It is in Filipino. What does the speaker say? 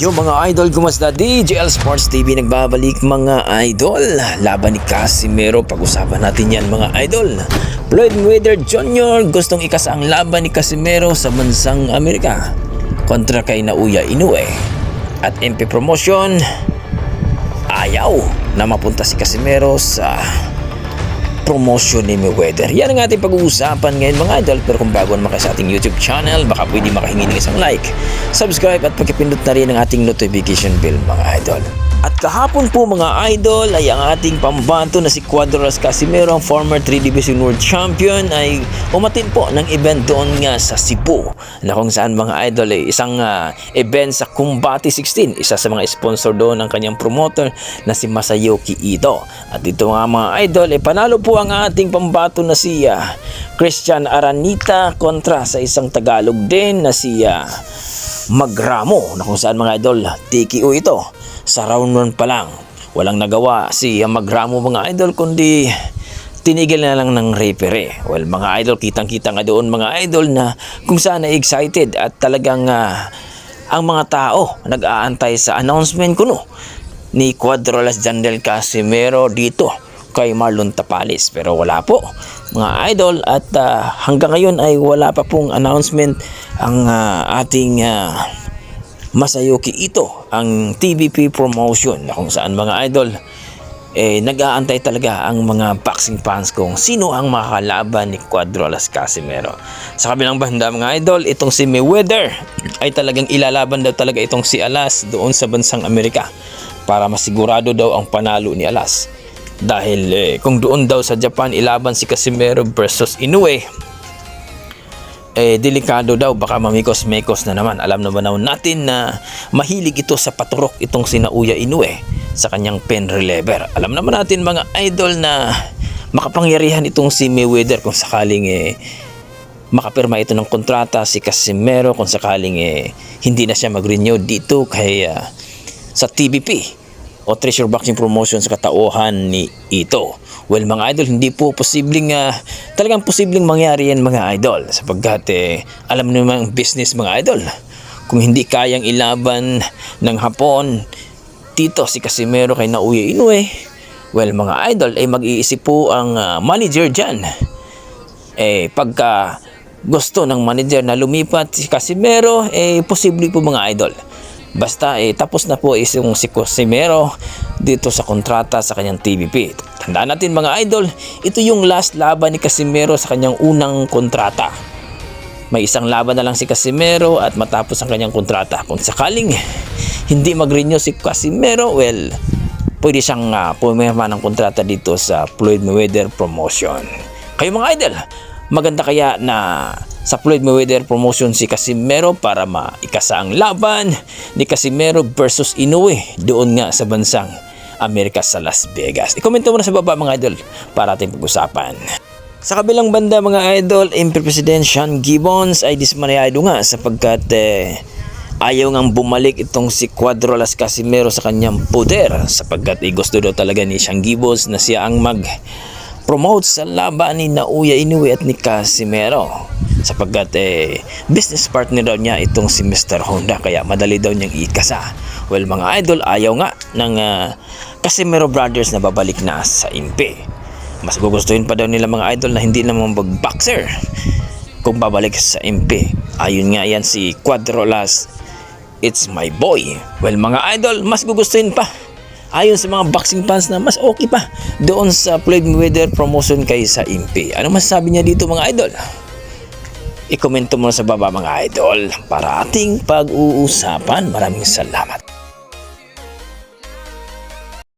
Yung mga idol, kumusta? DJL Sports TV nagbabalik mga idol. Laban ni Casimero, pag-usapan natin yan mga idol. Floyd Mayweather Jr. gustong ikasa ang laban ni Casimero sa bansang Amerika kontra kay Naoya Inoue. At MP Promotion, ayaw na mapunta si Casimero sa promotion ni Mayweather. Yan ang ating pag-uusapan ngayon mga idol. Pero kung bago naman kayo sa ating YouTube channel, baka pwede makahingi ng isang like, subscribe at pagkipindot na rin ang ating notification bell mga idol. At kahapon po mga idol ay ang ating pambato na si Cuadro Casimero, ang former 3 Division World Champion, ay umatin po ng event doon nga sa Cebu, na kung saan mga idol ay isang event sa Combate 16. Isa sa mga sponsor doon ng kanyang promoter na si Masayuki Ito. At dito nga mga idol ay panalo po ang ating pambato na si Christian Aranita kontra sa isang Tagalog din na si Magramo, na kung saan mga idol TKO ito. Sa round 1 pa lang, walang nagawa si Magramo mga idol, kundi tinigil na lang ng referee. Well mga idol, kitang-kita nga doon mga idol na kung saan na excited at talagang ang mga tao nag-aantay sa announcement kuno ni Cuadro Casimero dito kay Marlon Tapales. Pero wala po mga idol, at hanggang ngayon ay wala pa pong announcement ang ating Masayuki Ito, ang TVP promotion, na kung saan mga idol nag-aantay talaga ang mga boxing fans kung sino ang makakalaban ni Cuadro Casimero. Sa kabilang banda mga idol, itong si Mayweather ay talagang ilalaban daw talaga itong si Alas doon sa bansang Amerika para masigurado daw ang panalo ni Alas. Dahil kung doon daw sa Japan ilaban si Casimero versus Inoue, delikado daw, baka mamikos-mekos na naman. Alam naman natin na mahilig ito sa paturok itong si Naoya Inoue sa kanyang pen reliever. Alam naman natin mga idol na makapangyarihan itong si Mayweather kung sakaling makapirma ito ng kontrata si Casimero, kung sakaling hindi na siya mag-renew dito kay sa TBP o Treasure Boxing Promotion sa katauhan ni Ito. Well mga idol, hindi po posibleng talagang posibleng mangyari yan mga idol, sapagkat alam naman ang business mga idol. Kung hindi kayang ilaban ng Hapon dito si Casimero kay Naoya Inoue, well mga idol ay mag-iisip po ang manager dyan. Pagka gusto ng manager na lumipat si Casimero, posible po mga idol. Basta tapos na po isang si Casimero dito sa kontrata sa kanyang TVP. Tandaan natin mga idol, ito yung last laban ni Casimero sa kanyang unang kontrata. May isang laban na lang si Casimero at matapos ang kanyang kontrata. Kung sakaling hindi mag-renew si Casimero, well, pwede siyang pumirma ng kontrata dito sa Floyd Mayweather Promotion. Kayo mga idol, maganda kaya na sa Floyd Mayweather Promotion si Casimero para maikasa ang laban ni Casimero versus Inoue doon nga sa bansang Amerika sa Las Vegas? I-comment mo na sa baba mga idol para ating pag-usapan. Sa kabilang banda mga idol, MP President Sean Gibbons ay dismayado nga sapagkat ayaw ngang bumalik itong si Cuadro Casimero sa kanyang poder, sapagkat gusto daw talaga ni Sean Gibbons na siya ang mag-promote sa laban ni Naoya Inoue at ni Casimero, sapagkat business partner daw niya itong si Mr. Honda, kaya madali daw niyang ikasa. Well mga idol, ayaw nga ng Casimero Brothers na babalik na sa MP. Mas gugustuhin pa daw nila mga idol na hindi naman mag-boxer kung babalik sa MP. Ayun nga yan si Cuadro it's my boy. Well mga idol, mas gugustuhin pa ayon sa mga boxing fans na mas okay pa doon sa Floyd Mayweather Promotion kaysa MP. Ano masasabi niya dito mga idol? I-komento mo sa baba mga idol para ating pag-uusapan. Maraming salamat.